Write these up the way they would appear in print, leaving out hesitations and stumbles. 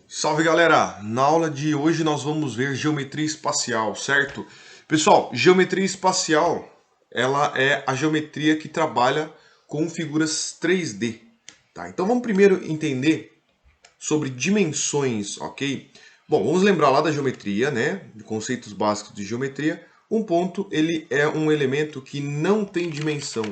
Salve galera! Na aula de hoje nós vamos ver geometria espacial, certo? Pessoal, geometria espacial, ela é a geometria que trabalha com figuras 3D, tá? Então vamos primeiro entender sobre dimensões, ok? Bom, vamos lembrar lá da geometria, né? De conceitos básicos de geometria. Um ponto, ele é um elemento que não tem dimensão.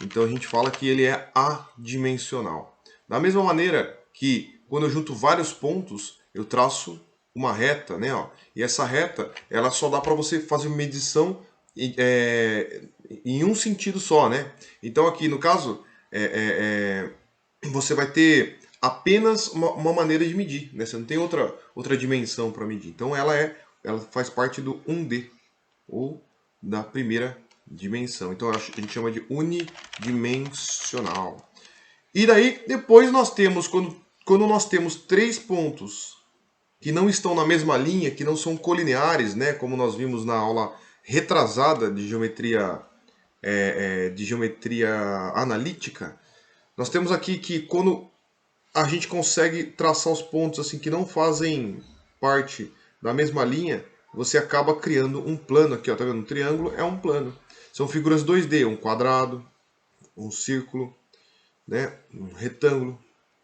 Então a gente fala que ele é adimensional. Da mesma maneira que quando eu junto vários pontos, eu traço uma reta, né? Ó, e essa reta, ela só dá para você fazer medição em um sentido só, né? Então aqui no caso, você vai ter apenas uma maneira de medir, né? Você não tem outra dimensão para medir. Então ela faz parte do 1D ou da primeira dimensão. Então a gente chama de unidimensional. E daí depois nós temos, quando nós temos três pontos que não estão na mesma linha, que não são colineares, né, como nós vimos na aula retrasada de geometria analítica, nós temos aqui que quando a gente consegue traçar os pontos assim que não fazem parte da mesma linha, você acaba criando um plano aqui, ó, tá vendo? Um triângulo é um plano. São figuras 2D, um quadrado, um círculo, né? Um retângulo,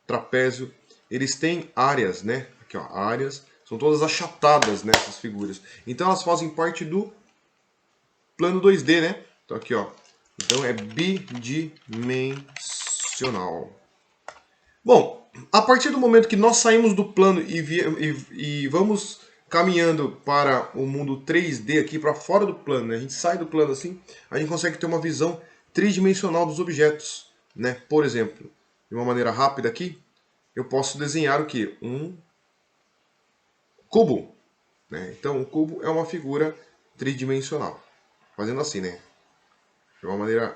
trapézio. Eles têm áreas, né? Aqui, ó, áreas. São todas achatadas nessas figuras. Então elas fazem parte do plano 2D, né? Então aqui, ó. Então é bidimensional. Bom, a partir do momento que nós saímos do plano e vamos caminhando para o mundo 3D aqui, para fora do plano, né? A gente sai do plano assim, a gente consegue ter uma visão tridimensional dos objetos, né? Por exemplo, de uma maneira rápida aqui, eu posso desenhar o que? Um cubo, né? Então, o cubo é uma figura tridimensional. Fazendo assim, né? De uma maneira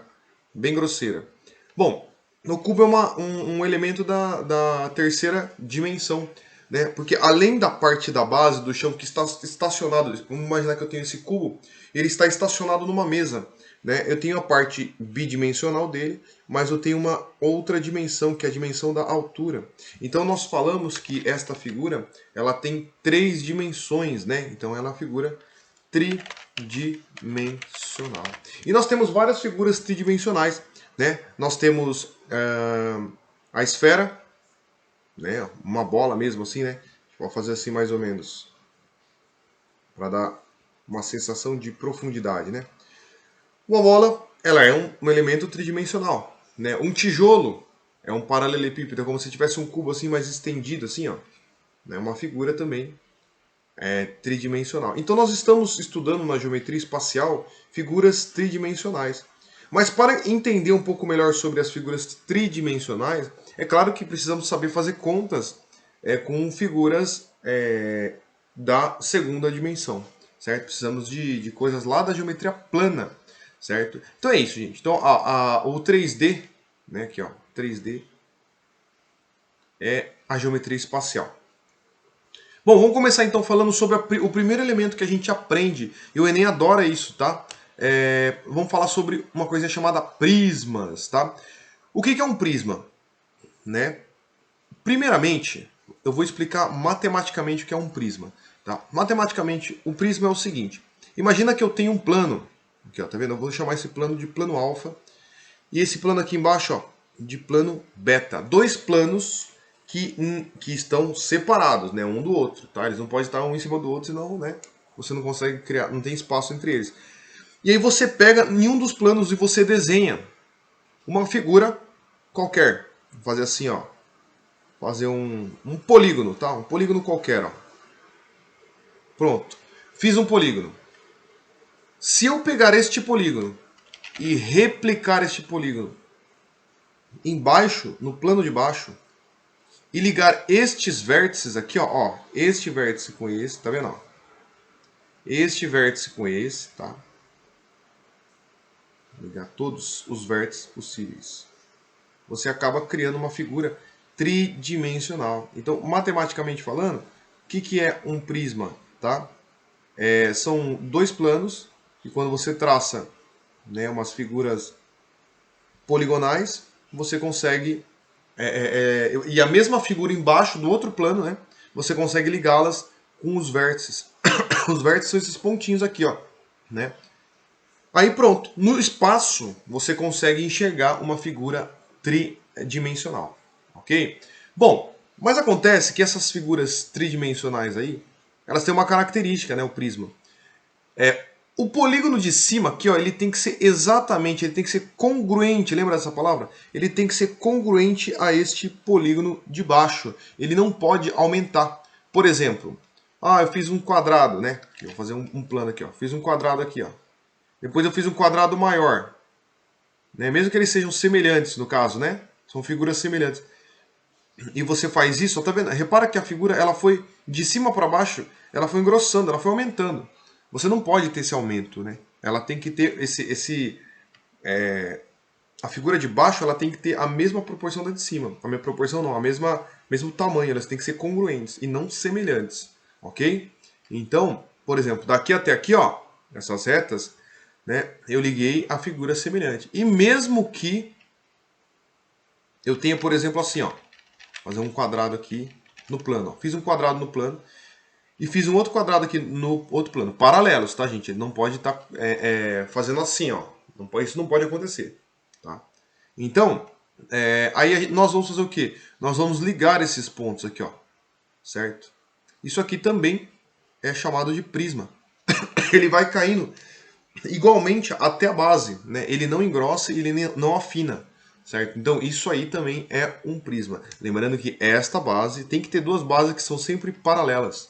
bem grosseira. Bom, o cubo é um elemento da terceira dimensão, né? Porque além da parte da base do chão que está estacionado, vamos imaginar que eu tenho esse cubo, ele está estacionado numa mesa, né? Eu tenho a parte bidimensional dele, mas eu tenho uma outra dimensão, que é a dimensão da altura. Então nós falamos que esta figura, ela tem três dimensões, né? Então ela é uma figura tridimensional. E nós temos várias figuras tridimensionais, né? Nós temos a esfera, né? Uma bola mesmo assim, né? Vou fazer assim mais ou menos, para dar uma sensação de profundidade, né? Uma bola, ela é um elemento tridimensional, né? Um tijolo é um paralelepípedo, é como se tivesse um cubo assim mais estendido, assim, ó. Né? Uma figura também tridimensional. Então nós estamos estudando na geometria espacial figuras tridimensionais. Mas para entender um pouco melhor sobre as figuras tridimensionais, é claro que precisamos saber fazer contas com figuras da segunda dimensão, certo? Precisamos de coisas lá da geometria plana, certo? Então é isso, gente. Então o 3D, né, aqui ó, 3D é a geometria espacial. Bom, vamos começar então falando sobre o primeiro elemento que a gente aprende, e o Enem adora isso, tá? Vamos falar sobre uma coisa chamada prismas, tá? O que é um prisma? Né? Primeiramente, eu vou explicar matematicamente o que é um prisma. Tá? Matematicamente, o prisma é o seguinte. Imagina que eu tenho um plano. Aqui, ó, tá vendo? Eu vou chamar esse plano de plano alfa. E esse plano aqui embaixo, ó, de plano beta. Dois planos que estão separados, né, um do outro, tá? Eles não podem estar um em cima do outro, senão, né, você não consegue criar, não tem espaço entre eles. E aí você pega em um dos planos e você desenha uma figura qualquer. Vou fazer assim, ó, fazer um polígono, tá? Um polígono qualquer, ó. Pronto, fiz um polígono. Se eu pegar este polígono e replicar este polígono embaixo, no plano de baixo, e ligar estes vértices aqui, ó, este vértice com esse, tá vendo? Ó? Este vértice com esse, tá? Ligar todos os vértices possíveis. Você acaba criando uma figura tridimensional. Então, matematicamente falando, o que é um prisma, tá? São dois planos que quando você traça, né, umas figuras poligonais, você consegue e a mesma figura embaixo do outro plano, né? você consegue ligá-las com os vértices. Os vértices são esses pontinhos aqui, ó, né? Aí pronto, no espaço você consegue enxergar uma figura tridimensional, ok? Bom, mas acontece que essas figuras tridimensionais aí, elas têm uma característica, né, o prisma. O polígono de cima aqui, ó, ele tem que ser exatamente, ele tem que ser congruente, lembra dessa palavra? Ele tem que ser congruente a este polígono de baixo. Ele não pode aumentar. Por exemplo, eu fiz um quadrado, né? Eu vou fazer um plano aqui, ó. Fiz um quadrado aqui, ó. Depois eu fiz um quadrado maior, né? Mesmo que eles sejam semelhantes, no caso, né? São figuras semelhantes. E você faz isso, ó, tá vendo? Repara que a figura, ela foi de cima para baixo, ela foi engrossando, ela foi aumentando. Você não pode ter esse aumento, né? Ela tem que ter a figura de baixo, ela tem que ter a mesma proporção da de cima. A minha proporção não, mesmo tamanho, elas têm que ser congruentes e não semelhantes, ok? Então, por exemplo, daqui até aqui, ó, essas retas, né, eu liguei a figura semelhante. E mesmo que eu tenha, por exemplo, assim, ó, fazer um quadrado aqui no plano, ó. Fiz um quadrado no plano e fiz um outro quadrado aqui no outro plano. Paralelos, tá, gente? Ele não pode estar fazendo assim, ó. Isso não pode acontecer, tá? Então, aí nós vamos fazer o quê? Nós vamos ligar esses pontos aqui, ó, certo? Isso aqui também é chamado de prisma. Ele vai caindo igualmente até a base, né? Ele não engrossa e ele não afina, certo? Então isso aí também é um prisma. Lembrando que esta base tem que ter duas bases que são sempre paralelas,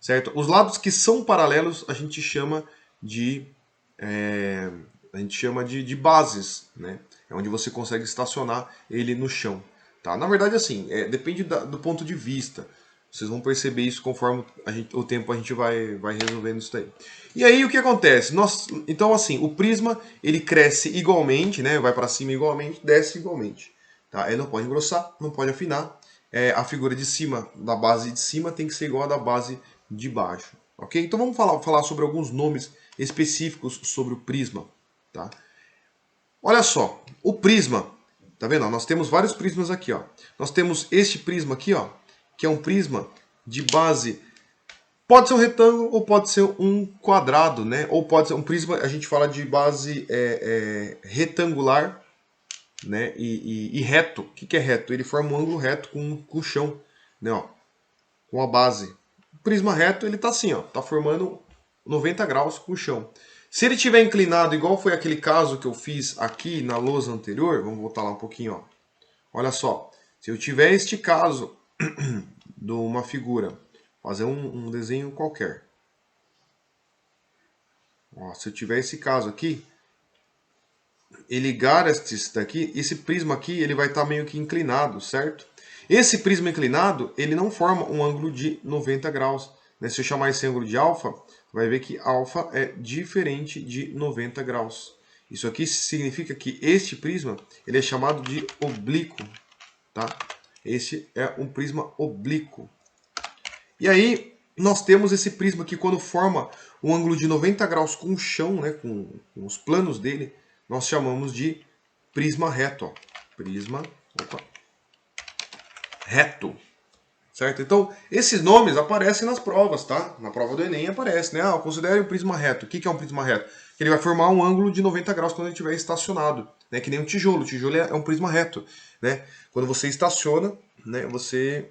certo? Os lados que são paralelos a gente chama de de bases, né? É onde você consegue estacionar ele no chão, tá? Na verdade, assim, depende do ponto de vista. Vocês vão perceber isso conforme o tempo a gente vai resolvendo isso daí. E aí o que acontece? Então, assim, o prisma ele cresce igualmente, né? Vai para cima igualmente, desce igualmente. Tá? Ele não pode engrossar, não pode afinar. A figura de cima, da base de cima, tem que ser igual à da base de baixo. Ok? Então vamos falar sobre alguns nomes específicos sobre o prisma. Tá? Olha só, o prisma, tá vendo? Nós temos vários prismas aqui, ó. Nós temos este prisma aqui, ó, que é um prisma de base, pode ser um retângulo ou pode ser um quadrado, né? Ou pode ser um prisma, a gente fala de base retangular, né? E reto. O que é reto? Ele forma um ângulo reto com o chão, né? Ó, com a base. O prisma reto, ele tá assim, ó, tá formando 90 graus com o chão. Se ele estiver inclinado, igual foi aquele caso que eu fiz aqui na lousa anterior, vamos voltar lá um pouquinho, ó. Olha só, se eu tiver este caso de uma figura, fazer um desenho qualquer. Ó, se eu tiver esse caso aqui, e ligar esse prisma aqui, ele vai estar meio que inclinado, certo? Esse prisma inclinado, ele não forma um ângulo de 90 graus. Né? Se eu chamar esse ângulo de alfa, vai ver que alfa é diferente de 90 graus. Isso aqui significa que este prisma ele é chamado de oblíquo. Tá? Este é um prisma oblíquo. E aí, nós temos esse prisma que quando forma um ângulo de 90 graus com o chão, né, com os planos dele, nós chamamos de prisma reto. Ó. Prisma reto. Certo? Então, esses nomes aparecem nas provas, tá? Na prova do Enem aparece, né? Considere um prisma reto. O que é um prisma reto? Ele vai formar um ângulo de 90 graus quando ele estiver estacionado, né? Que nem um tijolo. O tijolo é um prisma reto, né? Quando você estaciona, né? Você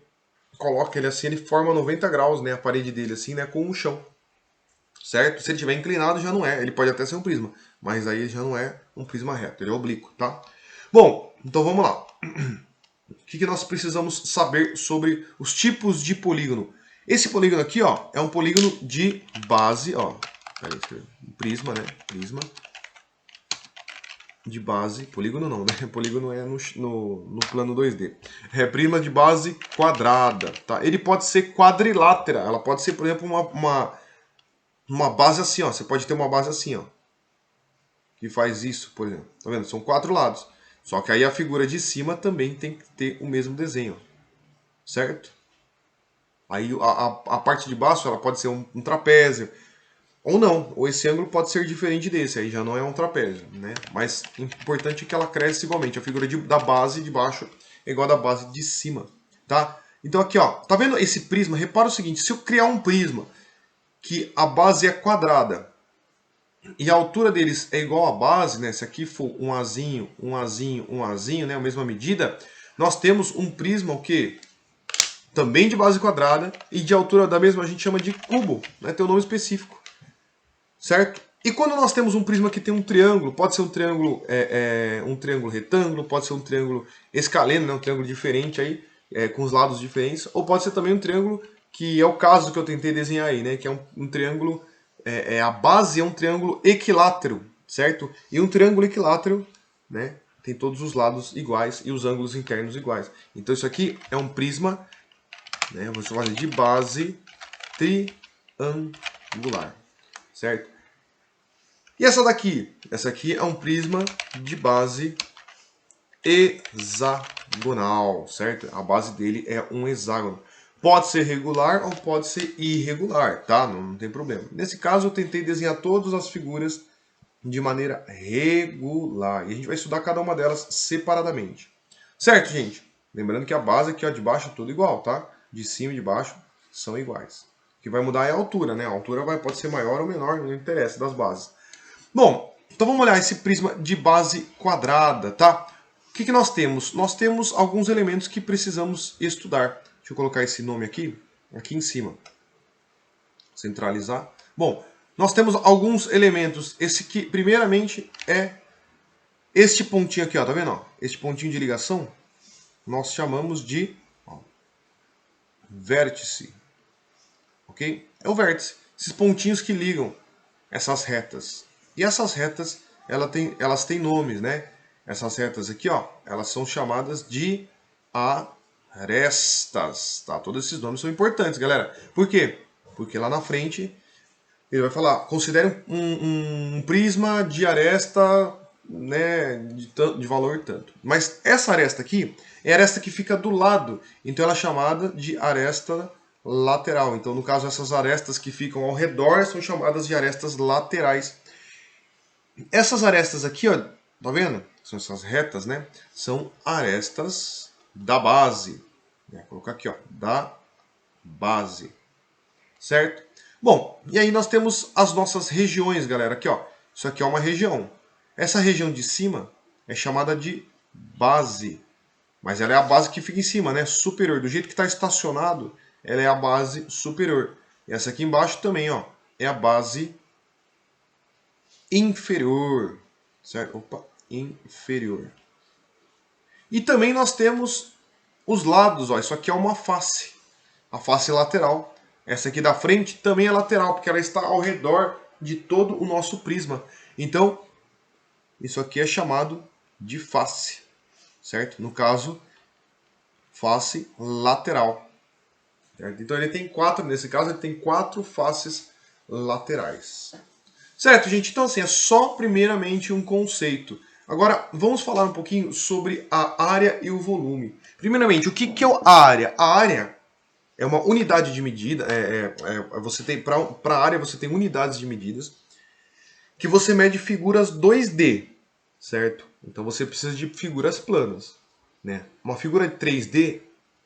coloca ele assim, ele forma 90 graus, né? A parede dele assim, né? Com o chão. Certo? Se ele estiver inclinado, já não é. Ele pode até ser um prisma, mas aí já não é um prisma reto. Ele é oblíquo, tá? Bom, então vamos lá. O que nós precisamos saber sobre os tipos de polígono? Esse polígono aqui, ó, é um polígono de base, ó. Prisma, né? Prisma de base. Polígono não, né? Polígono é no plano 2D. É prisma de base quadrada, tá? Ele pode ser quadrilátera. Ela pode ser, por exemplo, uma base assim, ó. Você pode ter uma base assim, ó. Que faz isso, por exemplo. Tá vendo? São 4 lados. Só que aí a figura de cima também tem que ter o mesmo desenho. Certo? Aí a parte de baixo ela pode ser um trapézio. Ou não. Ou esse ângulo pode ser diferente desse. Aí já não é um trapézio. Né? Mas o importante é que ela cresce igualmente. A figura da base de baixo é igual à da base de cima. Tá? Então aqui, ó, tá vendo esse prisma? Repara o seguinte, se eu criar um prisma que a base é quadrada e a altura deles é igual à base, né? Se aqui for um Azinho, um Azinho, um Azinho, né? A mesma medida, nós temos um prisma o quê? Também de base quadrada e de altura da mesma a gente chama de cubo, né? Tem um nome específico, certo? E quando nós temos um prisma que tem um triângulo, pode ser um triângulo, um triângulo retângulo, pode ser um triângulo escaleno, né? Um triângulo diferente aí, com os lados diferentes, ou pode ser também um triângulo que é o caso que eu tentei desenhar aí, né? Que é um triângulo, a base é um triângulo equilátero, certo? E um triângulo equilátero, né? Tem todos os lados iguais e os ângulos internos iguais. Então isso aqui é um prisma, né? Você vai fazer de base triangular, certo? E essa daqui? Essa aqui é um prisma de base hexagonal, certo? A base dele é um hexágono. Pode ser regular ou pode ser irregular, tá? Não tem problema. Nesse caso eu tentei desenhar todas as figuras de maneira regular. E a gente vai estudar cada uma delas separadamente. Certo, gente? Lembrando que a base aqui ó, de baixo é tudo igual, tá? De cima e de baixo são iguais. O que vai mudar é a altura, né? A altura pode ser maior ou menor, não interessa das bases. Bom, então vamos olhar esse prisma de base quadrada, tá? O que nós temos? Nós temos alguns elementos que precisamos estudar. Deixa eu colocar esse nome aqui em cima. Centralizar. Bom, nós temos alguns elementos. Esse aqui, primeiramente, é este pontinho aqui, ó, tá vendo? Ó? Este pontinho de ligação, nós chamamos de vértice. Ok? É o vértice. Esses pontinhos que ligam essas retas. E essas retas, elas têm nomes, né? Essas retas aqui, ó, elas são chamadas de arestas, tá? Todos esses nomes são importantes, galera. Por quê? Porque lá na frente ele vai falar, considere um prisma de aresta, né, de valor tanto. Mas essa aresta aqui é a aresta que fica do lado, então ela é chamada de aresta lateral. Então, no caso, essas arestas que ficam ao redor são chamadas de arestas laterais. Essas arestas aqui, ó, tá vendo? São essas retas, né? São arestas da base. Vou colocar aqui, ó, da base. Certo? Bom, e aí nós temos as nossas regiões, galera. Aqui, ó. Isso aqui é uma região. Essa região de cima é chamada de base. Mas ela é a base que fica em cima, né? Superior. Do jeito que está estacionado, ela é a base superior. E essa aqui embaixo também, ó. É a base inferior. Certo? Opa, inferior. E também nós temos os lados, ó. Isso aqui é uma face. A face lateral. Essa aqui da frente também é lateral, porque ela está ao redor de todo o nosso prisma. Então, isso aqui é chamado de face, certo? No caso, face lateral. Certo? Então ele tem quatro, nesse caso ele tem quatro faces laterais. Certo, gente? Então assim, é só primeiramente um conceito. Agora, vamos falar um pouquinho sobre a área e o volume. Primeiramente, o que é a área? A área é uma unidade de medida. Você tem para a área você tem unidades de medidas que você mede figuras 2D, certo? Então você precisa de figuras planas, né? Uma figura 3D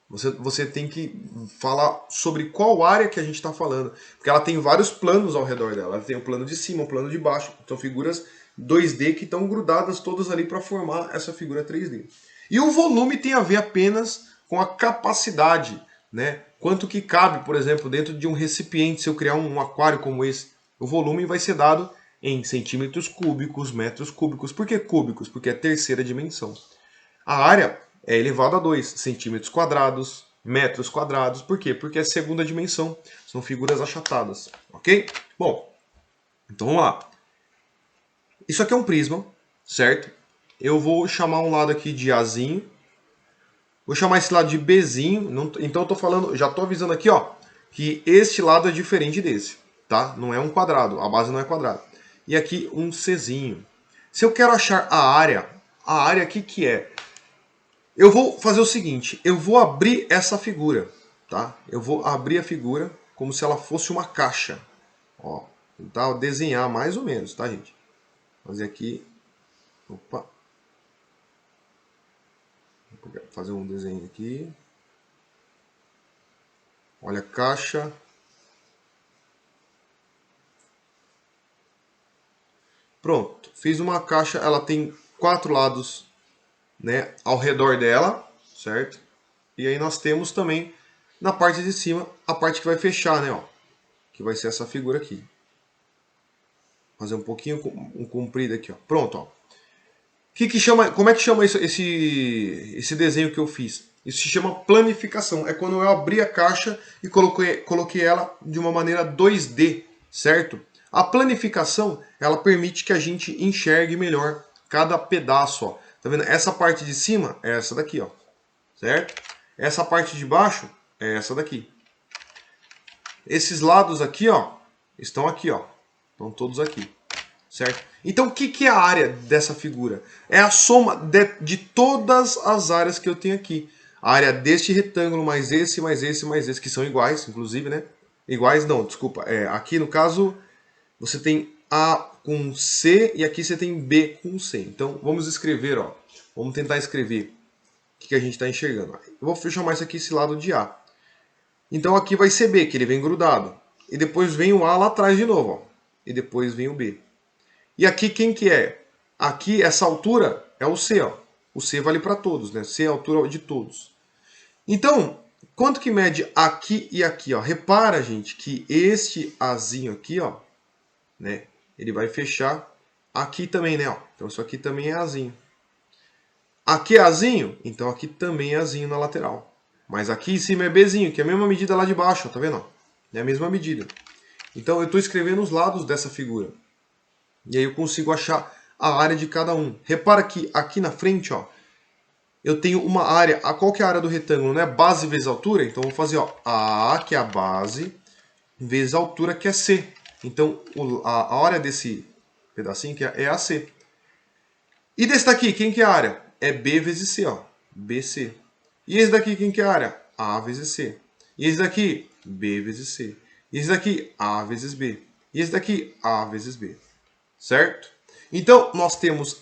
você tem que falar sobre qual área que a gente está falando, porque ela tem vários planos ao redor dela. Ela tem o plano de cima, o plano de baixo. São figuras 2D que estão grudadas todas ali para formar essa figura 3D. E o volume tem a ver apenas com a capacidade, né? Quanto que cabe, por exemplo, dentro de um recipiente, se eu criar um aquário como esse. O volume vai ser dado em centímetros cúbicos, metros cúbicos. Por que cúbicos? Porque é a terceira dimensão. A área é elevado a 2 centímetros quadrados, metros quadrados. Por quê? Porque é a segunda dimensão. São figuras achatadas. Ok? Bom, então vamos lá. Isso aqui é um prisma, certo? Eu vou chamar um lado aqui de Azinho. Vou chamar esse lado de Bzinho. Então eu tô falando, já tô avisando aqui, ó, que este lado é diferente desse, tá? Não é um quadrado, a base não é quadrada. E aqui um Czinho. Se eu quero achar a área aqui que é? Eu vou fazer o seguinte, eu vou abrir essa figura, tá? Eu vou abrir a figura como se ela fosse uma caixa. Ó, tentar desenhar mais ou menos, tá, gente? Fazer aqui, opa. Vou fazer um desenho aqui. Olha a caixa. Pronto, fiz uma caixa, ela tem 4 lados, né, ao redor dela, certo? E aí nós temos também na parte de cima a parte que vai fechar, né, ó, que vai ser essa figura aqui. Fazer um pouquinho um comprido aqui, ó. Pronto, ó. Que chama, como é que chama isso, esse desenho que eu fiz? Isso se chama planificação. É quando eu abri a caixa e coloquei ela de uma maneira 2D, certo? A planificação, ela permite que a gente enxergue melhor cada pedaço, ó. Tá vendo? Essa parte de cima é essa daqui, ó. Certo? Essa parte de baixo é essa daqui. Esses lados aqui, ó, estão aqui, ó. Estão todos aqui. Certo? Então, o que é a área dessa figura? É a soma de todas as áreas que eu tenho aqui. A área deste retângulo, mais esse, mais esse, mais esse, que são iguais, inclusive, né? Iguais, não, desculpa. Aqui, no caso, você tem A com C e aqui você tem B com C. Então, vamos escrever, ó. Vamos tentar escrever o que a gente está enxergando. Eu vou chamar isso aqui, esse lado de A. Então, aqui vai ser B, que ele vem grudado. E depois vem o A lá atrás de novo, ó. E depois vem o B. E aqui quem que é? Aqui, essa altura é o C, ó. O C vale para todos, né? C é a altura de todos. Então, quanto que mede aqui e aqui, ó? Repara, gente, que este Azinho aqui, ó, né? Ele vai fechar aqui também, né? Ó. Então, isso aqui também é Azinho. Aqui é Azinho, então aqui também é Azinho na lateral. Mas aqui em cima é Bzinho, que é a mesma medida lá de baixo, ó, tá vendo? É a mesma medida. Então, eu estou escrevendo os lados dessa figura. E aí eu consigo achar a área de cada um. Repara que aqui na frente, ó, eu tenho uma área. Qual que é a área do retângulo? Não é base vezes altura? Então eu vou fazer, ó, A, que é a base, vezes a altura, que é C. Então a área desse pedacinho que é AC. E desse daqui, quem que é a área? É B vezes C, ó. BC. E esse daqui, quem que é a área? A vezes C. E esse daqui, B vezes C. E esse daqui, A vezes B. E esse daqui, A vezes B. Certo? Então, nós temos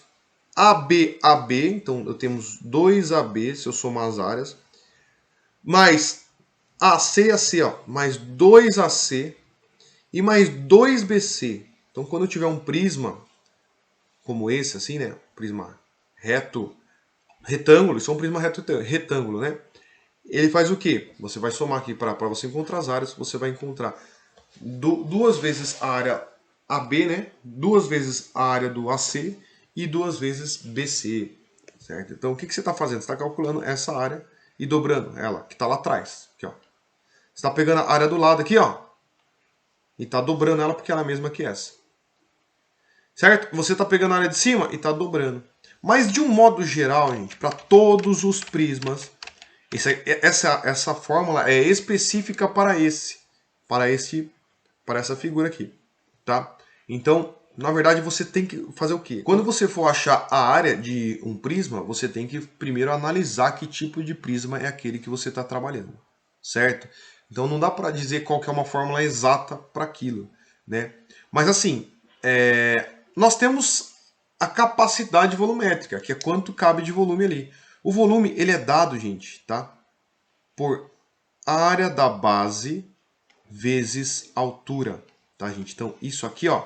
AB, AB, então eu temos 2AB, se eu somar as áreas, mais AC, AC, ó, mais 2AC e mais 2BC. Então, quando eu tiver um prisma como esse, assim, né, prisma reto, retângulo, isso é um prisma reto, retângulo, né? Ele faz o quê? Você vai somar aqui para você encontrar as áreas, você vai encontrar duas vezes a área AB, né? Duas vezes a área do AC e duas vezes BC, certo? Então, o que você está fazendo? Você está calculando essa área e dobrando ela, que está lá atrás. Aqui, ó. Você está pegando a área do lado aqui, ó, e está dobrando ela porque ela é a mesma que essa. Certo? Você está pegando a área de cima e está dobrando. Mas, de um modo geral, gente, para todos os prismas, essa fórmula é específica para essa figura aqui, tá? Então, na verdade, você tem que fazer o quê? Quando você for achar a área de um prisma, você tem que primeiro analisar que tipo de prisma é aquele que você está trabalhando, certo? Então, não dá para dizer qual que é uma fórmula exata para aquilo, né? Mas, assim, nós temos a capacidade volumétrica, que é quanto cabe de volume ali. O volume, ele é dado, gente, tá? Por área da base vezes altura, tá, gente? Então, isso aqui, ó,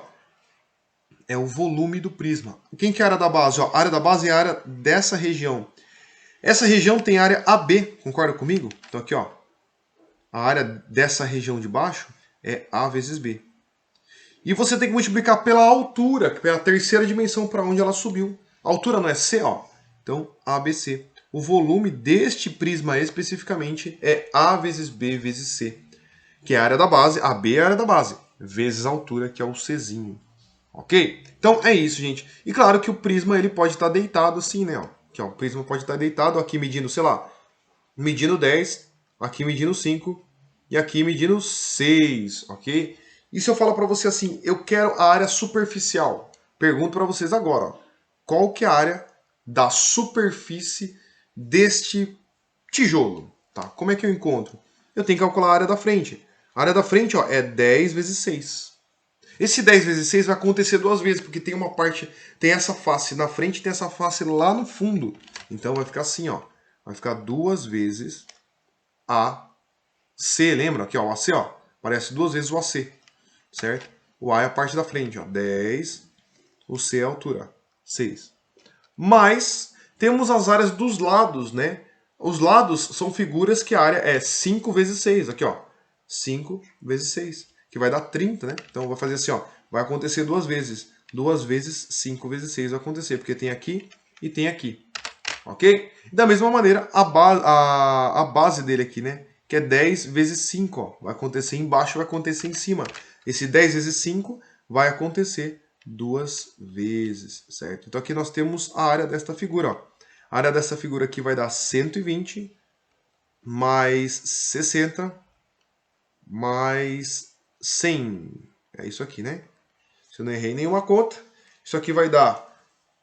é o volume do prisma. Quem que é a área da base? Ó, a área da base é a área dessa região. Essa região tem área AB, concorda comigo? Então, aqui, ó, a área dessa região de baixo é A vezes B. E você tem que multiplicar pela altura, pela terceira dimensão para onde ela subiu. A altura não é C, ó. Então, ABC. O volume deste prisma especificamente é A vezes B vezes C, que é a área da base. AB é a área da base, vezes a altura, que é o Czinho. Ok? Então é isso, gente. E claro que o prisma ele pode estar deitado assim, né? Aqui, ó, o prisma pode estar deitado aqui medindo, sei lá, medindo 10, aqui medindo 5 e aqui medindo 6, ok? E se eu falo para você assim, eu quero a área superficial? Pergunto para vocês agora, ó, qual que é a área da superfície deste tijolo? Tá? Como é que eu encontro? Eu tenho que calcular a área da frente. A área da frente, ó, é 10 vezes 6. Esse 10 vezes 6 vai acontecer duas vezes, porque tem uma parte, tem essa face na frente e tem essa face lá no fundo. Então vai ficar assim, ó. Vai ficar duas vezes A C, lembra? Aqui, ó, o AC, ó, aparece duas vezes o AC, certo? O A é a parte da frente, ó, 10, o C é a altura, 6. Mas temos as áreas dos lados, né? Os lados são figuras que a área é 5 vezes 6, aqui, ó, 5 vezes 6, que vai dar 30, né? Então, eu vou fazer assim, ó, vai acontecer duas vezes. 2 vezes 5 vezes 6 vai acontecer, porque tem aqui e tem aqui. Ok? Da mesma maneira, a base dele aqui, né? Que é 10 vezes 5, ó. Vai acontecer embaixo, vai acontecer em cima. Esse 10 vezes 5 vai acontecer duas vezes, certo? Então aqui nós temos a área desta figura, ó. A área dessa figura aqui vai dar 120 mais 60 mais 100. É isso aqui, né? Se eu não errei nenhuma conta, isso aqui vai dar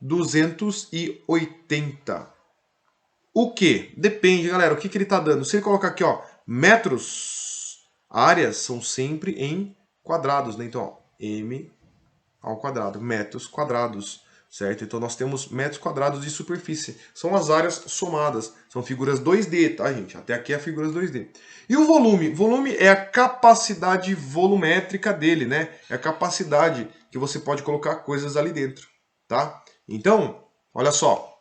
280. O que? Depende, galera. O que ele está dando? Se ele colocar aqui, ó, metros, áreas são sempre em quadrados, né? Então, ó, m ao quadrado, metros quadrados, certo? Então, nós temos metros quadrados de superfície. São as áreas somadas. São figuras 2D, tá, gente? Até aqui é figuras 2D. E o volume? Volume é a capacidade volumétrica dele, né? É a capacidade que você pode colocar coisas ali dentro, tá? Então, olha só.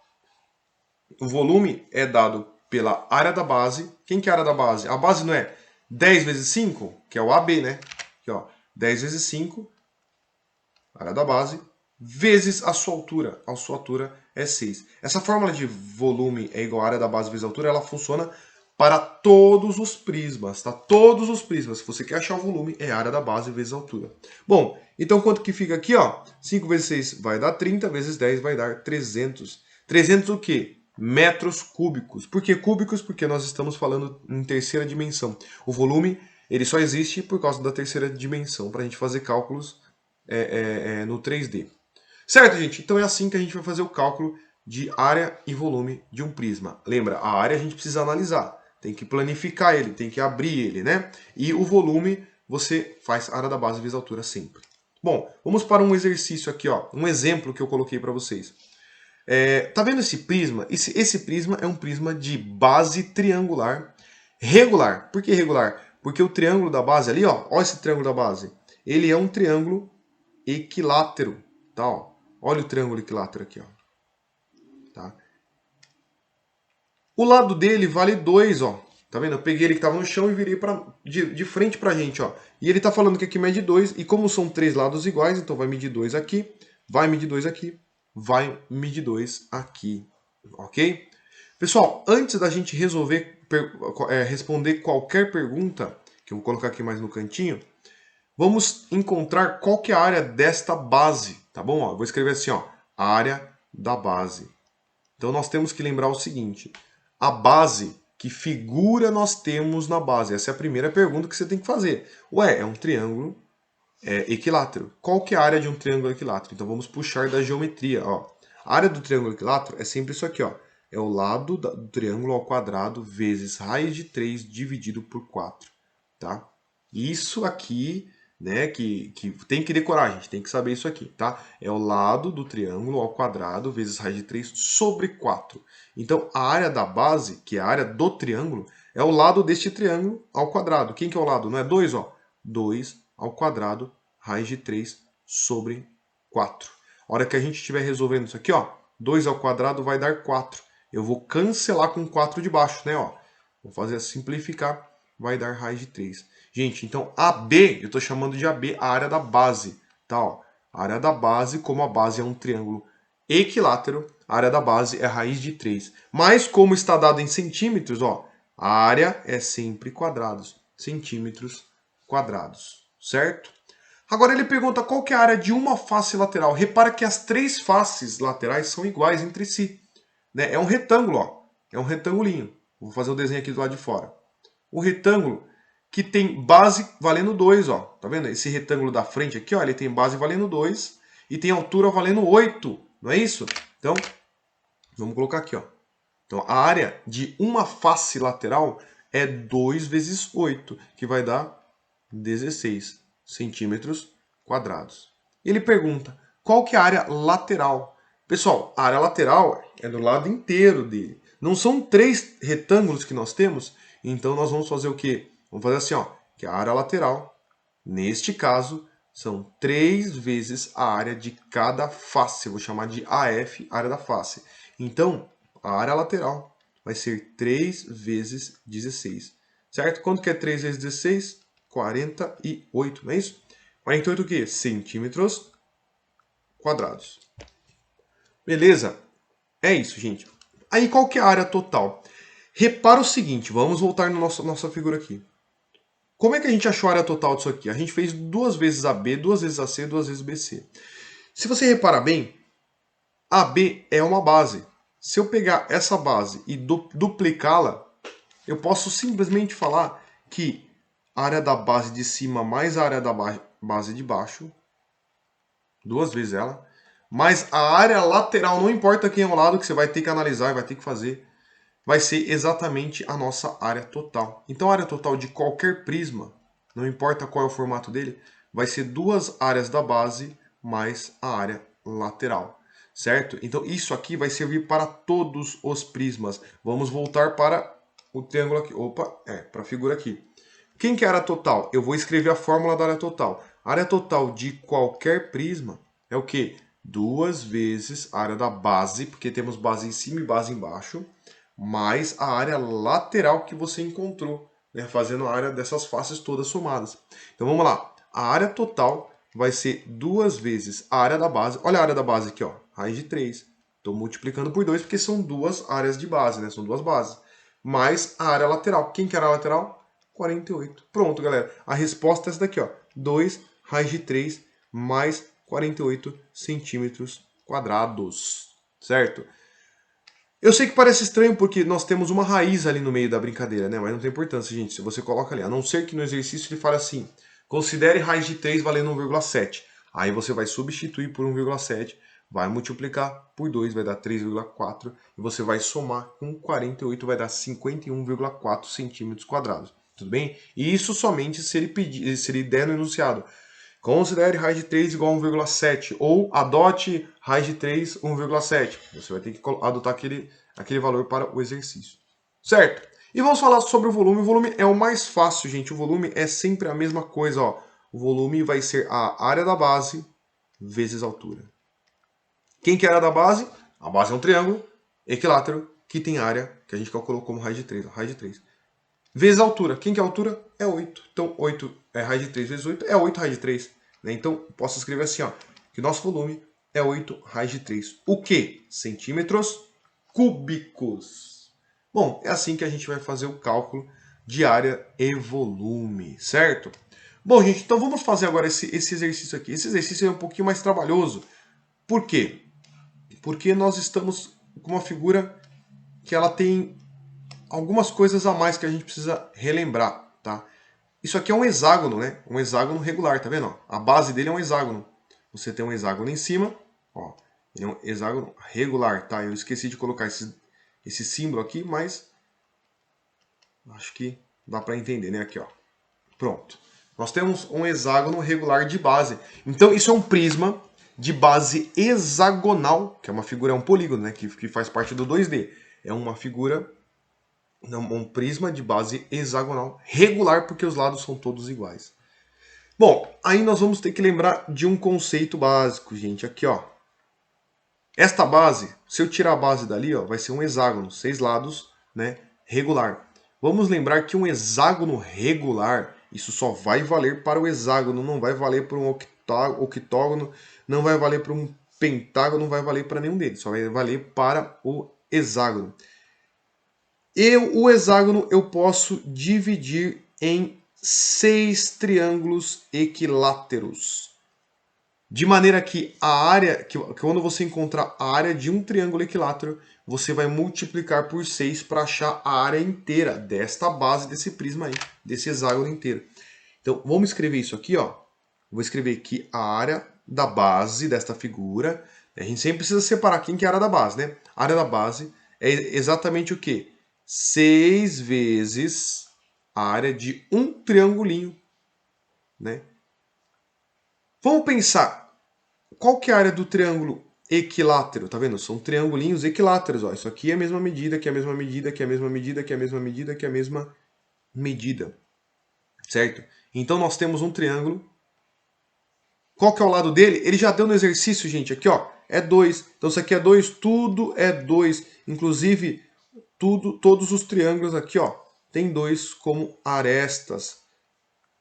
O volume é dado pela área da base. Quem que é a área da base? A base não é 10 vezes 5, que é o AB, né? Aqui, ó, 10 vezes 5, área da base, vezes a sua altura. A sua altura é 6. Essa fórmula de volume é igual a área da base vezes a altura, ela funciona para todos os prismas, tá? Todos os prismas. Se você quer achar o volume, é a área da base vezes a altura. Bom, então quanto que fica aqui, ó? 5 vezes 6 vai dar 30, vezes 10 vai dar 300. 300 o quê? Metros cúbicos. Por que cúbicos? Porque nós estamos falando em terceira dimensão. O volume ele só existe por causa da terceira dimensão, para a gente fazer cálculos no 3D. Certo, gente? Então é assim que a gente vai fazer o cálculo de área e volume de um prisma. Lembra, a área a gente precisa analisar. Tem que planificar ele, tem que abrir ele, né? E o volume você faz área da base vezes altura sempre. Bom, vamos para um exercício aqui, ó, um exemplo que eu coloquei para vocês. Tá vendo esse prisma? Esse prisma é um prisma de base triangular regular. Por que regular? Porque o triângulo da base ali, ó esse triângulo da base, ele é um triângulo equilátero, tá? Ó. Olha o triângulo equilátero aqui, ó. Tá? O lado dele vale 2, ó. Tá vendo? Eu peguei ele que estava no chão e virei de frente pra gente, ó. E ele tá falando que aqui mede 2, e como são três lados iguais, então vai medir 2 aqui, vai medir 2 aqui, vai medir 2 aqui, ok? Pessoal, antes da gente responder qualquer pergunta, que eu vou colocar aqui mais no cantinho, vamos encontrar qual que é a área desta base, tá bom? Ó, vou escrever assim, ó, área da base. Então nós temos que lembrar o seguinte, a base, que figura nós temos na base? Essa é a primeira pergunta que você tem que fazer. Ué, é um triângulo equilátero. Qual que é a área de um triângulo equilátero? Então vamos puxar da geometria, ó. A área do triângulo equilátero é sempre isso aqui, ó. É o lado do triângulo ao quadrado vezes raiz de 3 dividido por 4, tá? Isso aqui, né, que tem que decorar, gente, tem que saber isso aqui, tá? É o lado do triângulo ao quadrado vezes raiz de 3 sobre 4. Então, a área da base, que é a área do triângulo, é o lado deste triângulo ao quadrado. Quem que é o lado? Não é 2, ó? 2 ao quadrado, raiz de 3 sobre 4. A hora que a gente estiver resolvendo isso aqui, ó, 2 ao quadrado vai dar 4. Eu vou cancelar com 4 de baixo, né? Ó. Vou fazer simplificar, vai dar raiz de 3. Gente, então AB, eu estou chamando de AB a área da base. Tá? Ó. A área da base, como a base é um triângulo equilátero, a área da base é raiz de 3. Mas como está dado em centímetros, ó, a área é sempre quadrados. Centímetros quadrados, certo? Agora ele pergunta qual que é a área de uma face lateral. Repara que as três faces laterais são iguais entre si. Né? É um retângulo, ó. É um retangulinho. Vou fazer o desenho aqui do lado de fora. Um retângulo que tem base valendo 2, ó. Tá vendo? Esse retângulo da frente aqui, ó, ele tem base valendo 2 e tem altura valendo 8. Não é isso? Então, vamos colocar aqui, ó. Então, a área de uma face lateral é 2 vezes 8, que vai dar 16 centímetros quadrados. Ele pergunta, qual que é a área lateral? Pessoal, a área lateral é do lado inteiro dele. Não são três retângulos que nós temos, então nós vamos fazer o quê? Vamos fazer assim, ó, que a área lateral, neste caso, são 3 vezes a área de cada face. Eu vou chamar de AF, área da face. Então, a área lateral vai ser 3 vezes 16. Certo? Quanto que é 3 vezes 16? 48, não é isso? 48 o quê? Centímetros quadrados. Beleza? É isso, gente. Aí, qual que é a área total? Repara o seguinte, vamos voltar na nossa figura aqui. Como é que a gente achou a área total disso aqui? A gente fez 2 vezes AB, 2 vezes AC, 2 vezes BC. Se você reparar bem, AB é uma base. Se eu pegar essa base e duplicá-la, eu posso simplesmente falar que a área da base de cima mais a área da base de baixo, 2 vezes ela, mais a área lateral, não importa quem é o lado que você vai ter que analisar e vai ter que fazer, vai ser exatamente a nossa área total. Então a área total de qualquer prisma, não importa qual é o formato dele, vai ser 2 áreas da base mais a área lateral, certo? Então isso aqui vai servir para todos os prismas. Vamos voltar para o triângulo aqui. Opa, para a figura aqui. Quem que é a área total? Eu vou escrever a fórmula da área total. A área total de qualquer prisma é o quê? 2 vezes a área da base, porque temos base em cima e base embaixo, mais a área lateral que você encontrou, né, fazendo a área dessas faces todas somadas. Então vamos lá. A área total vai ser 2 vezes a área da base. Olha a área da base aqui, ó, raiz de 3. Estou multiplicando por 2 porque são 2 áreas de base, né? São 2 bases. Mais a área lateral. Quem que era a lateral? 48. Pronto, galera. A resposta é essa daqui, ó. 2 raiz de 3 mais 48 centímetros quadrados. Certo? Eu sei que parece estranho porque nós temos uma raiz ali no meio da brincadeira, né? Mas não tem importância, gente. Se você coloca ali, a não ser que no exercício ele fale assim, considere raiz de 3 valendo 1,7. Aí você vai substituir por 1,7, vai multiplicar por 2, vai dar 3,4, e você vai somar com 48, vai dar 51,4 centímetros quadrados. Tudo bem? E isso somente se ele pedir, se ele der no enunciado. Considere raiz de 3 igual a 1,7 ou adote raiz de 3 1,7. Você vai ter que adotar aquele valor para o exercício. Certo? E vamos falar sobre o volume. O volume é o mais fácil, gente. O volume é sempre a mesma coisa. Ó. O volume vai ser a área da base vezes a altura. Quem que é a área da base? A base é um triângulo equilátero que tem área que a gente calculou como raiz de 3. Ó, raiz de 3. Vezes a altura. Quem que é a altura? É 8. Então, 8 é raiz de 3 vezes 8 é 8 raiz de 3. Né? Então, posso escrever assim, ó, que o nosso volume é 8 raiz de 3. O quê? Centímetros cúbicos. Bom, é assim que a gente vai fazer o cálculo de área e volume, certo? Bom, gente, então vamos fazer agora esse exercício aqui. Esse exercício é um pouquinho mais trabalhoso. Por quê? Porque nós estamos com uma figura que ela tem algumas coisas a mais que a gente precisa relembrar, tá? Isso aqui é um hexágono, né? Um hexágono regular, tá vendo? A base dele é um hexágono. Você tem um hexágono em cima, ó. Ele é um hexágono regular, tá? Eu esqueci de colocar esse símbolo aqui, mas acho que dá para entender, né? Aqui, ó. Pronto. Nós temos um hexágono regular de base. Então, isso é um prisma de base hexagonal, que é uma figura, é um polígono, né? Que faz parte do 2D. É uma figura, um prisma de base hexagonal regular, porque os lados são todos iguais. Bom, aí nós vamos ter que lembrar de um conceito básico, gente. Aqui, ó. Esta base, se eu tirar a base dali, ó, vai ser um hexágono, 6 lados, né, regular. Vamos lembrar que um hexágono regular, isso só vai valer para o hexágono, não vai valer para um octógono, não vai valer para um pentágono, não vai valer para nenhum deles, só vai valer para o hexágono. O hexágono eu posso dividir em 6 triângulos equiláteros. De maneira que a área, que quando você encontrar a área de um triângulo equilátero, você vai multiplicar por 6 para achar a área inteira desta base desse prisma aí, desse hexágono inteiro. Então, vamos escrever isso aqui, ó. Vou escrever aqui a área da base desta figura. A gente sempre precisa separar quem que é a área da base, né? A área da base é exatamente o quê? 6 vezes a área de um triangulinho, né? Vamos pensar, qual que é a área do triângulo equilátero? Tá vendo? São triangulinhos equiláteros, ó. Isso aqui é a mesma medida, que é a mesma medida, que é a mesma medida, que é a mesma medida, que é a mesma medida. certo? Então nós temos um triângulo. Qual que é o lado dele? Ele já deu no exercício, gente, aqui ó, é 2. Então isso aqui é 2, tudo é 2. Inclusive, todos os triângulos aqui ó, tem 2 como arestas,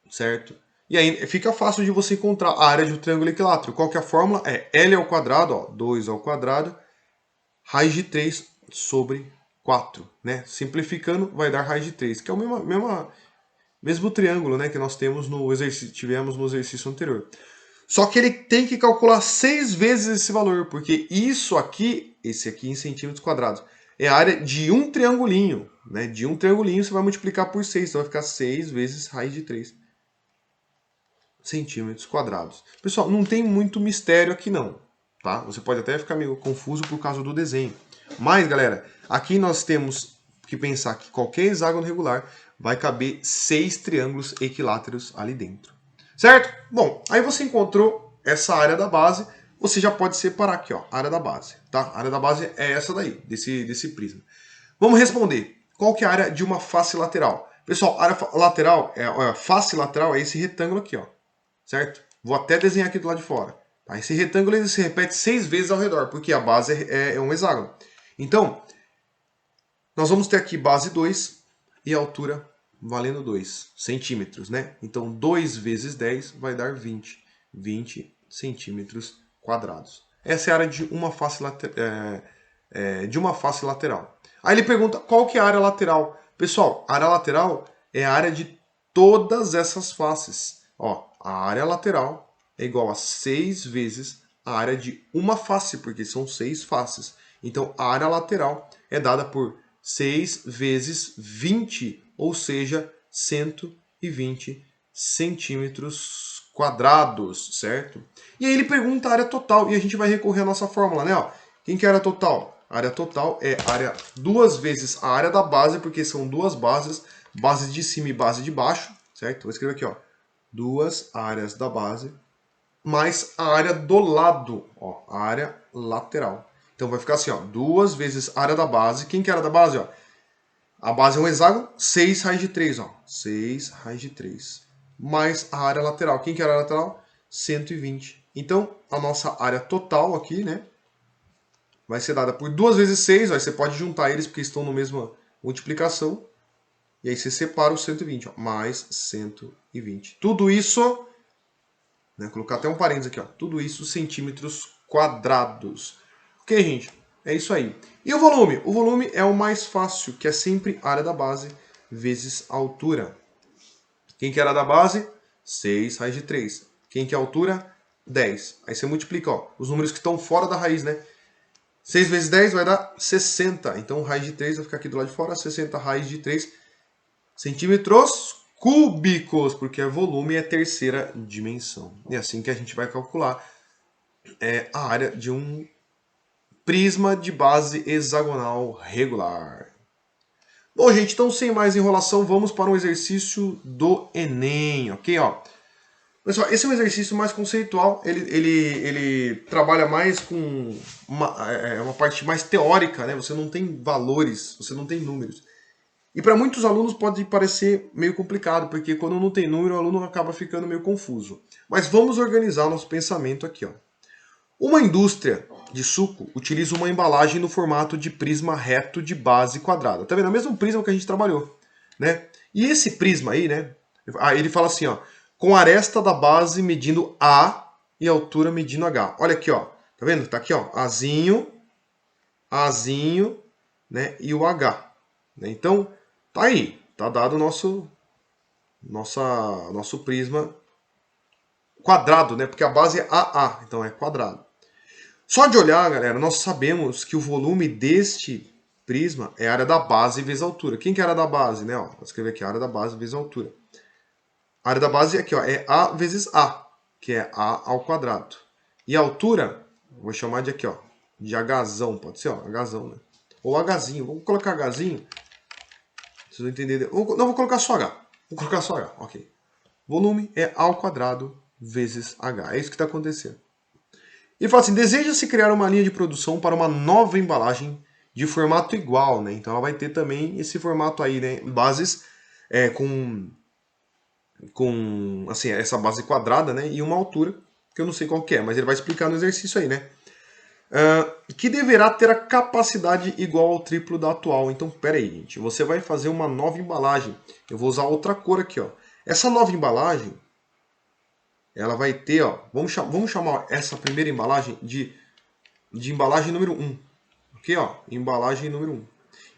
certo? E aí fica fácil de você encontrar a área de um triângulo equilátero. Qual que é a fórmula? É L ao quadrado, ó, 2 ao quadrado, raiz de 3 sobre 4, né? Simplificando, vai dar raiz de 3, que é o mesmo triângulo, né, que nós tivemos no exercício anterior. Só que ele tem que calcular 6 vezes esse valor, porque isso aqui, esse aqui em centímetros quadrados, é a área de um triangulinho, né? De um triangulinho você vai multiplicar por 6, então vai ficar 6 vezes raiz de 3 centímetros quadrados. Pessoal, não tem muito mistério aqui não, tá? Você pode até ficar meio confuso por causa do desenho. Mas, galera, aqui nós temos que pensar que qualquer hexágono regular vai caber 6 triângulos equiláteros ali dentro. Certo? Bom, aí você encontrou essa área da base, você já pode separar aqui, ó, a área da base, tá? A área da base é essa daí, desse prisma. Vamos responder. Qual que é a área de uma face lateral? Pessoal, a área lateral, a face lateral é esse retângulo aqui, ó, certo? Vou até desenhar aqui do lado de fora. Tá? Esse retângulo ele se repete 6 vezes ao redor, porque a base é um hexágono. Então, nós vamos ter aqui base 2 e a altura valendo 2 centímetros, né? Então, 2 vezes 10 vai dar 20. 20 centímetros quadrados. Essa é a área de uma face, lateral. Aí ele pergunta qual que é a área lateral. Pessoal, a área lateral é a área de todas essas faces. Ó, a área lateral é igual a 6 vezes a área de uma face, porque são 6 faces. Então, a área lateral é dada por 6 vezes 20, ou seja, 120 centímetros quadrados, certo? E aí ele pergunta a área total, e a gente vai recorrer à nossa fórmula, né? Ó, quem que é a área total? A área total é área 2 vezes a área da base, porque são duas bases, base de cima e base de baixo, certo? Vou escrever aqui, ó, 2 áreas da base, mais a área do lado, ó, a área lateral. Então vai ficar assim, ó, 2 vezes a área da base. Quem que é a área da base, ó? A base é um hexágono, 6 raiz de 3, ó. 6 raiz de 3. Mais a área lateral. Quem que é a área lateral? 120. Então, a nossa área total aqui, né? Vai ser dada por 2 vezes 6. Ó, você pode juntar eles porque estão na mesma multiplicação. E aí você separa os 120, ó. Mais 120. Tudo isso, né? Vou colocar até um parênteses aqui, ó. Tudo isso centímetros quadrados. Ok, gente? É isso aí. E o volume? O volume é o mais fácil, que é sempre a área da base vezes a altura. Quem que é a área da base? 6 raiz de 3. Quem que é a altura? 10. Aí você multiplica, ó, os números que estão fora da raiz, né? 6 vezes 10 vai dar 60. Então, raiz de 3 vai ficar aqui do lado de fora. 60 raiz de 3 centímetros cúbicos, porque volume é terceira dimensão. E é assim que a gente vai calcular a área de um prisma de base hexagonal regular. Bom, gente, então sem mais enrolação, vamos para um exercício do Enem, ok? Ó, pessoal, esse é um exercício mais conceitual, ele trabalha mais com uma parte mais teórica, né? Você não tem valores, você não tem números. E para muitos alunos pode parecer meio complicado, porque quando não tem número, o aluno acaba ficando meio confuso. Mas vamos organizar o nosso pensamento aqui, ó. Uma indústria de suco utiliza uma embalagem no formato de prisma reto de base quadrada. Tá vendo? É o mesmo prisma que a gente trabalhou, né? E esse prisma aí, né? Ele fala assim, ó, com a aresta da base medindo A e a altura medindo H. Olha aqui, ó. Tá vendo? Tá aqui, ó, Azinho, né? E o H. Né? Então, tá aí. Tá dado o nosso prisma quadrado, né? Porque a base é AA, então é quadrado. Só de olhar, galera, nós sabemos que o volume deste prisma é a área da base vezes a altura. Quem que é a área da base, né? Ó, vou escrever aqui, a área da base vezes a altura. A área da base aqui, ó, é A vezes A, que é A ao quadrado. E a altura, vou chamar de aqui, ó, de Hzão, pode ser, ó, Hzão, né? Ou Hzinho, vamos colocar Hzinho. Vocês vão entender. Não, vou colocar só H. Vou colocar só H, ok. Volume é A ao quadrado vezes H. É isso que está acontecendo. Ele fala assim, deseja-se criar uma linha de produção para uma nova embalagem de formato igual, né? Então ela vai ter também esse formato aí, né? Bases com com assim, essa base quadrada, né, e uma altura, que eu não sei qual que é, mas ele vai explicar no exercício aí, né? Que deverá ter a capacidade igual ao triplo da atual. Então, pera aí, gente, você vai fazer uma nova embalagem. Eu vou usar outra cor aqui, ó. Essa nova embalagem, ela vai ter, ó, vamos chamar essa primeira embalagem de embalagem número 1. Aqui, ó, embalagem número 1.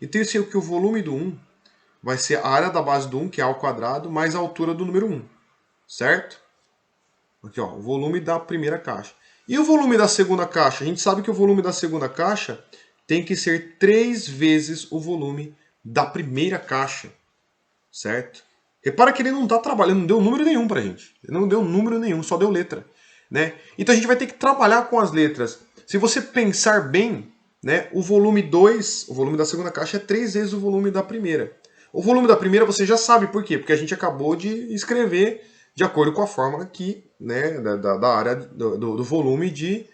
Então, eu sei que o volume do 1 vai ser a área da base do 1, que é ao quadrado, mais a altura do número 1, certo? Aqui, ó, o volume da primeira caixa. E o volume da segunda caixa? A gente sabe que o volume da segunda caixa tem que ser 3 vezes o volume da primeira caixa, certo? Repara que ele não está trabalhando, não deu número nenhum pra gente. Ele não deu número nenhum, só deu letra, né? Então a gente vai ter que trabalhar com as letras. Se você pensar bem, né, o volume 2, o volume da segunda caixa é 3 vezes o volume da primeira. O volume da primeira você já sabe por quê? Porque a gente acabou de escrever de acordo com a fórmula aqui, né, da área do volume de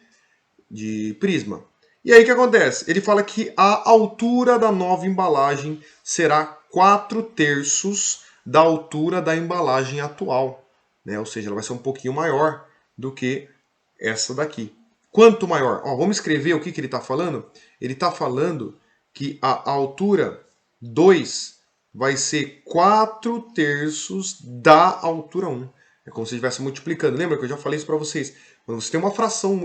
prisma. E aí o que acontece? Ele fala que a altura da nova embalagem será 4/3 da altura da embalagem atual, né? Ou seja, ela vai ser um pouquinho maior do que essa daqui. Quanto maior? Ó, vamos escrever o que ele está falando? Ele está falando que a altura 2 vai ser 4/3 da altura 1. É como se estivesse multiplicando. Lembra que eu já falei isso para vocês? Quando você tem uma fração,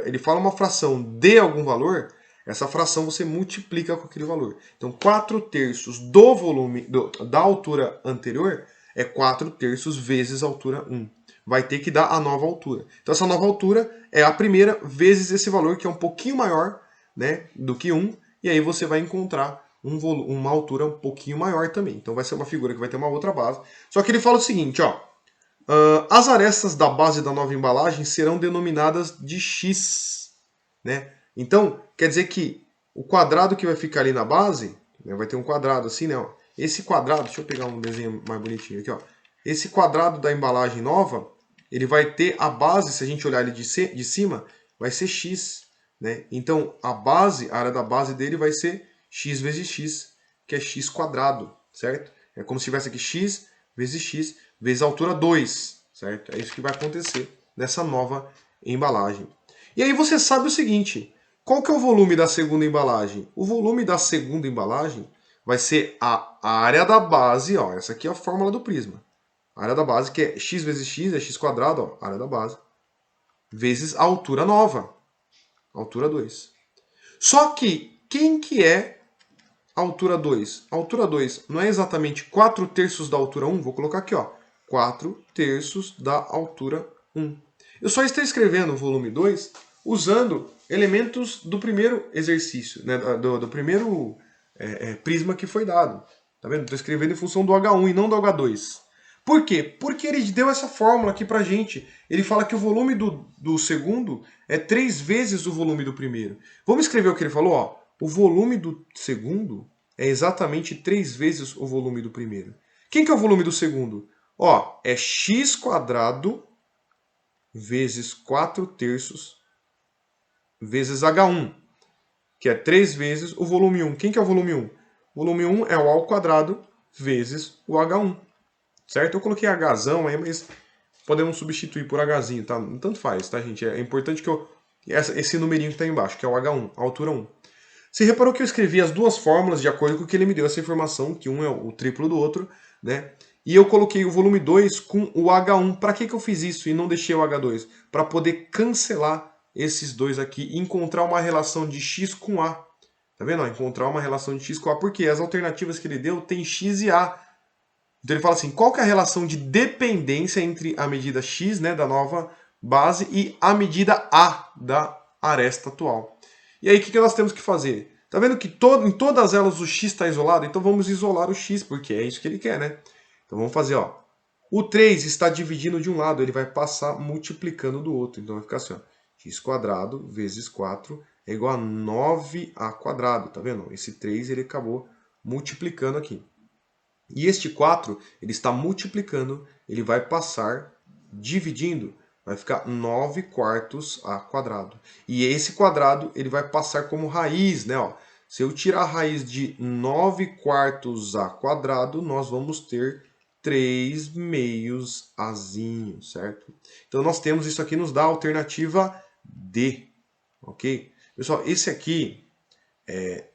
ele fala uma fração de algum valor, essa fração você multiplica com aquele valor. Então, 4/3 do volume da altura anterior é 4/3 vezes a altura 1. Vai ter que dar a nova altura. Então, essa nova altura é a primeira vezes esse valor, que é um pouquinho maior, né, do que 1. E aí você vai encontrar uma altura um pouquinho maior também. Então, vai ser uma figura que vai ter uma outra base. Só que ele fala o seguinte, ó. As arestas da base da nova embalagem serão denominadas de X, né? Então, quer dizer que o quadrado que vai ficar ali na base, né, vai ter um quadrado assim, né? Ó. Esse quadrado, deixa eu pegar um desenho mais bonitinho aqui, ó. Esse quadrado da embalagem nova, ele vai ter a base, se a gente olhar ele de cima, vai ser X, né? Então, a base, a área da base dele vai ser X vezes X, que é X quadrado, certo? É como se tivesse aqui X vezes X vezes a altura 2, certo? É isso que vai acontecer nessa nova embalagem. E aí você sabe o seguinte, qual que é o volume da segunda embalagem? O volume da segunda embalagem vai ser a área da base, ó, essa aqui é a fórmula do prisma. A área da base, que é x vezes x, é x quadrado, ó, área da base, vezes a altura nova, altura 2. Só que, quem que é a altura 2? A altura 2 não é exatamente 4/3 da altura 1? Vou colocar aqui, ó. 4/3 da altura 1. Eu só estou escrevendo o volume 2 usando elementos do primeiro exercício, né, do primeiro prisma que foi dado. Tá vendo? Estou escrevendo em função do H1 e não do H2. Por quê? Porque ele deu essa fórmula aqui pra gente. Ele fala que o volume do segundo é 3 vezes o volume do primeiro. Vamos escrever o que ele falou? Ó. O volume do segundo é exatamente 3 vezes o volume do primeiro. Quem que é o volume do segundo? Ó, é x quadrado vezes 4/3 vezes H1, que é 3 vezes o volume 1. Quem que é o volume 1? O volume 1 é o A ao quadrado vezes o H1. Certo? Eu coloquei Hzão aí, mas podemos substituir por Hzinho, tá? Tanto faz, tá, gente? É importante que esse numerinho que tá embaixo, que é o H1, a altura 1. Você reparou que eu escrevi as duas fórmulas de acordo com o que ele me deu essa informação, que um é o triplo do outro, né? E eu coloquei o volume 2 com o H1. Para que eu fiz isso e não deixei o H2? Para poder cancelar esses dois aqui e encontrar uma relação de x com A. Tá vendo? Encontrar uma relação de x com A, porque as alternativas que ele deu tem x e A. Então ele fala assim, qual que é a relação de dependência entre a medida x, né, da nova base, e a medida A da aresta atual? E aí o que nós temos que fazer? Tá vendo que em todas elas o x está isolado? Então vamos isolar o x, porque é isso que ele quer, né? Então vamos fazer, ó. O 3 está dividindo de um lado, ele vai passar multiplicando do outro. Então vai ficar assim, ó. X quadrado vezes 4 é igual a 9a quadrado, tá vendo? Esse 3 ele acabou multiplicando aqui. E este 4, ele está multiplicando, ele vai passar dividindo, vai ficar 9/4 a quadrado. E esse quadrado, ele vai passar como raiz, né? Ó. Se eu tirar a raiz de 9/4 a quadrado, nós vamos ter 3 meios azinhos, certo? Então nós temos isso aqui, nos dá a alternativa D, ok? Pessoal, esse aqui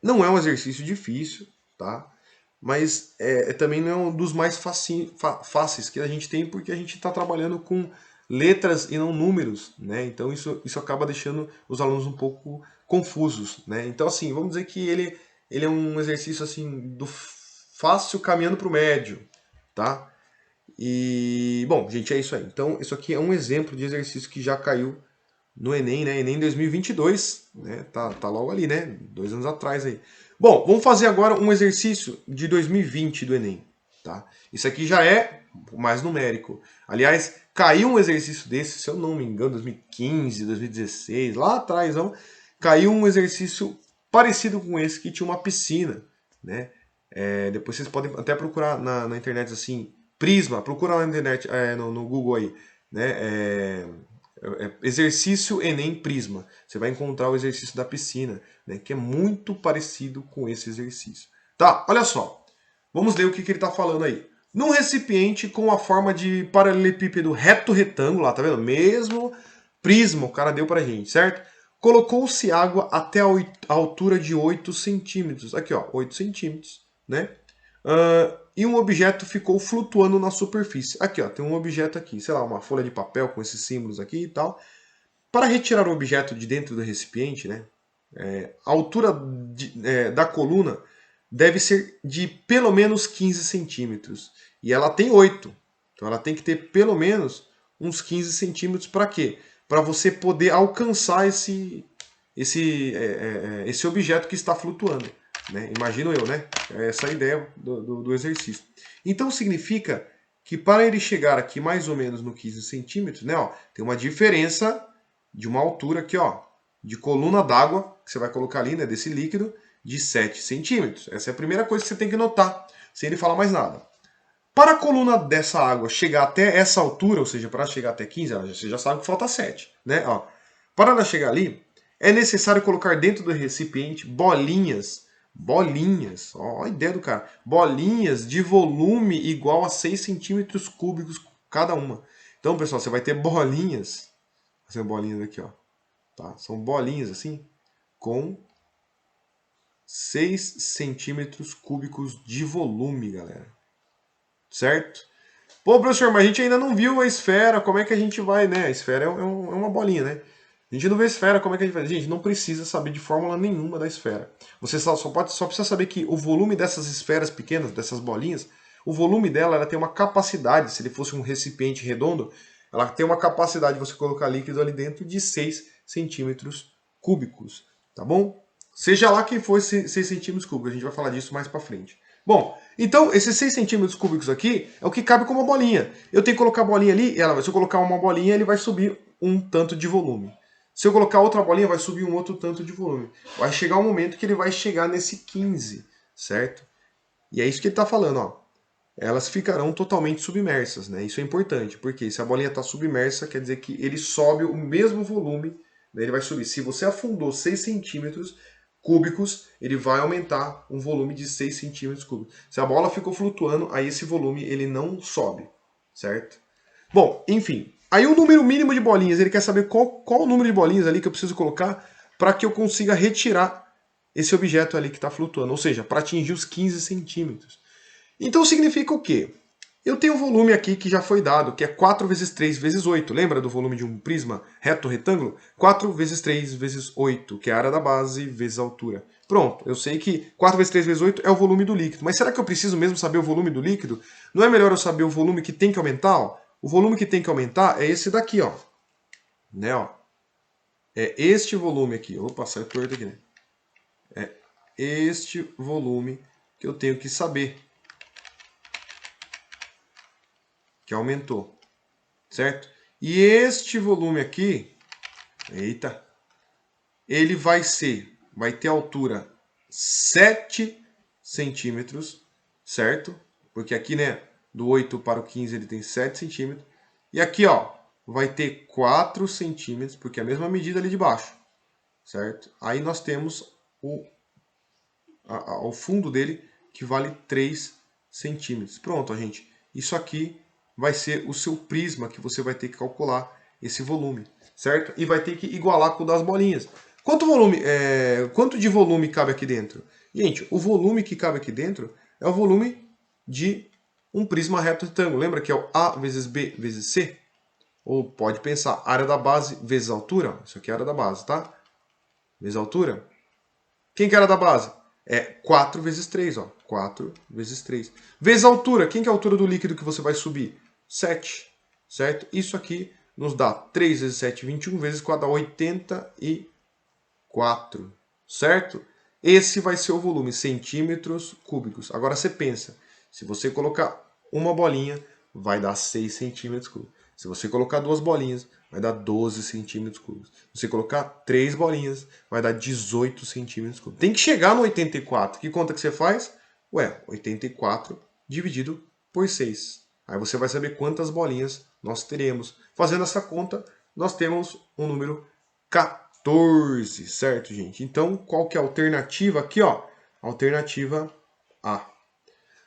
não é um exercício difícil, tá? Mas também não é um dos mais fáceis que a gente tem, porque a gente está trabalhando com letras e não números, né? Então isso acaba deixando os alunos um pouco confusos, né? Então assim, vamos dizer que ele é um exercício assim do fácil caminhando para o médio, tá? E bom, gente, é isso aí. Então isso aqui é um exemplo de exercício que já caiu no Enem, né? Enem 2022, né? Tá logo ali, né? 2 anos atrás aí. Bom, vamos fazer agora um exercício de 2020 do Enem, tá? Isso aqui já é mais numérico. Aliás, caiu um exercício desse, se eu não me engano, 2015, 2016, lá atrás, não, caiu um exercício parecido com esse que tinha uma piscina, né? Depois vocês podem até procurar na internet assim, Prisma, procura lá na internet, no Google aí, né? Exercício Enem Prisma. Você vai encontrar o exercício da piscina, né, que é muito parecido com esse exercício. Tá, olha só. Vamos ler o que ele está falando aí. Num recipiente com a forma de paralelepípedo reto retângulo, tá vendo? Mesmo prisma o cara deu pra gente, certo? Colocou-se água até a altura de 8 centímetros. Aqui, ó, 8 centímetros, né? E um objeto ficou flutuando na superfície. Aqui, ó, tem um objeto aqui, sei lá, uma folha de papel com esses símbolos aqui e tal. Para retirar o objeto de dentro do recipiente, né, a altura da coluna deve ser de pelo menos 15 centímetros. E ela tem 8. Então ela tem que ter pelo menos uns 15 centímetros para quê? Para você poder alcançar esse objeto que está flutuando. Né? Imagino eu, né? Essa é a ideia do exercício. Então significa que para ele chegar aqui mais ou menos no 15 centímetros, né, ó, tem uma diferença de uma altura aqui, ó, de coluna d'água, que você vai colocar ali, né, desse líquido, de 7 centímetros. Essa é a primeira coisa que você tem que notar, sem ele falar mais nada. Para a coluna dessa água chegar até essa altura, ou seja, para chegar até 15, você já sabe que falta 7, né? Ó, para ela chegar ali, é necessário colocar dentro do recipiente bolinhas, ó a ideia do cara, bolinhas de volume igual a 6 centímetros cúbicos cada uma. Então, pessoal, você vai ter bolinhas, assim, bolinhas aqui, ó, tá? São bolinhas assim, com 6 centímetros cúbicos de volume, galera. Certo? Pô, professor, mas a gente ainda não viu a esfera, como é que a gente vai, né? A esfera é uma bolinha, né? A gente não vê a esfera, como é que a gente faz? Gente, não precisa saber de fórmula nenhuma da esfera. Você só precisa saber que o volume dessas esferas pequenas, dessas bolinhas, o volume dela ela tem uma capacidade, se ele fosse um recipiente redondo, ela tem uma capacidade de você colocar líquido ali dentro de 6 centímetros cúbicos, tá bom? Seja lá quem for esse 6 centímetros cúbicos, a gente vai falar disso mais pra frente. Bom, então esses 6 centímetros cúbicos aqui é o que cabe como uma bolinha. Eu tenho que colocar a bolinha ali, se eu colocar uma bolinha, ele vai subir um tanto de volume. Se eu colocar outra bolinha, vai subir um outro tanto de volume. Vai chegar um momento que ele vai chegar nesse 15, certo? E é isso que ele está falando, ó. Elas ficarão totalmente submersas, né? Isso é importante, porque se a bolinha está submersa, quer dizer que ele sobe o mesmo volume, né? Ele vai subir. Se você afundou 6 centímetros cúbicos, ele vai aumentar um volume de 6 centímetros cúbicos. Se a bola ficou flutuando, aí esse volume ele não sobe, certo? Bom, enfim. Aí o número mínimo de bolinhas, ele quer saber qual o número de bolinhas ali que eu preciso colocar para que eu consiga retirar esse objeto ali que está flutuando, ou seja, para atingir os 15 centímetros. Então significa o quê? Eu tenho um volume aqui que já foi dado, que é 4 vezes 3 vezes 8. Lembra do volume de um prisma reto retângulo? 4 vezes 3 vezes 8, que é a área da base vezes a altura. Pronto, eu sei que 4 vezes 3 vezes 8 é o volume do líquido. Mas será que eu preciso mesmo saber o volume do líquido? Não é melhor eu saber o volume que tem que aumentar? Ó? O volume que tem que aumentar é esse daqui, ó. Né, ó. É este volume aqui. Opa, saiu torto aqui, né? É este volume que eu tenho que saber. Que aumentou. Certo? E este volume aqui, eita, ele vai ter altura 7 centímetros, certo? Porque aqui, né, do 8 para o 15 ele tem 7 centímetros. E aqui, ó, vai ter 4 centímetros, porque é a mesma medida ali de baixo, certo? Aí nós temos o fundo dele, que vale 3 centímetros. Pronto, gente. isso aqui vai ser o seu prisma que você vai ter que calcular esse volume, certo? E vai ter que igualar com o das bolinhas. Quanto de volume cabe aqui dentro? Gente, o volume que cabe aqui dentro é o volume de um prisma reto retângulo. Lembra que é o A vezes B vezes C? Ou pode pensar, área da base vezes altura. Isso aqui é a área da base, tá? Vezes altura. Quem que era da base? É 4 vezes 3, ó. 4 vezes 3. Vezes a altura. Quem que é a altura do líquido que você vai subir? 7, certo? Isso aqui nos dá 3 vezes 7, 21, vezes 4 dá 84, certo? Esse vai ser o volume, centímetros cúbicos. Agora você pensa, se você colocar uma bolinha, vai dar 6 centímetros cúbicos. Se você colocar duas bolinhas, vai dar 12 centímetros cúbicos. Se você colocar 3 bolinhas, vai dar 18 centímetros cúbicos. Tem que chegar no 84. Que conta que você faz? Ué, 84 dividido por 6. Aí você vai saber quantas bolinhas nós teremos. Fazendo essa conta, nós temos um número 14, certo, gente? Então, qual que é a alternativa aqui, ó? Alternativa A.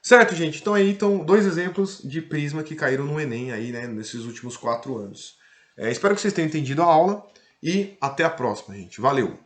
Certo, gente? Então aí estão dois exemplos de prisma que caíram no Enem aí, né, nesses últimos 4 anos. Espero que vocês tenham entendido a aula e até a próxima, gente. Valeu!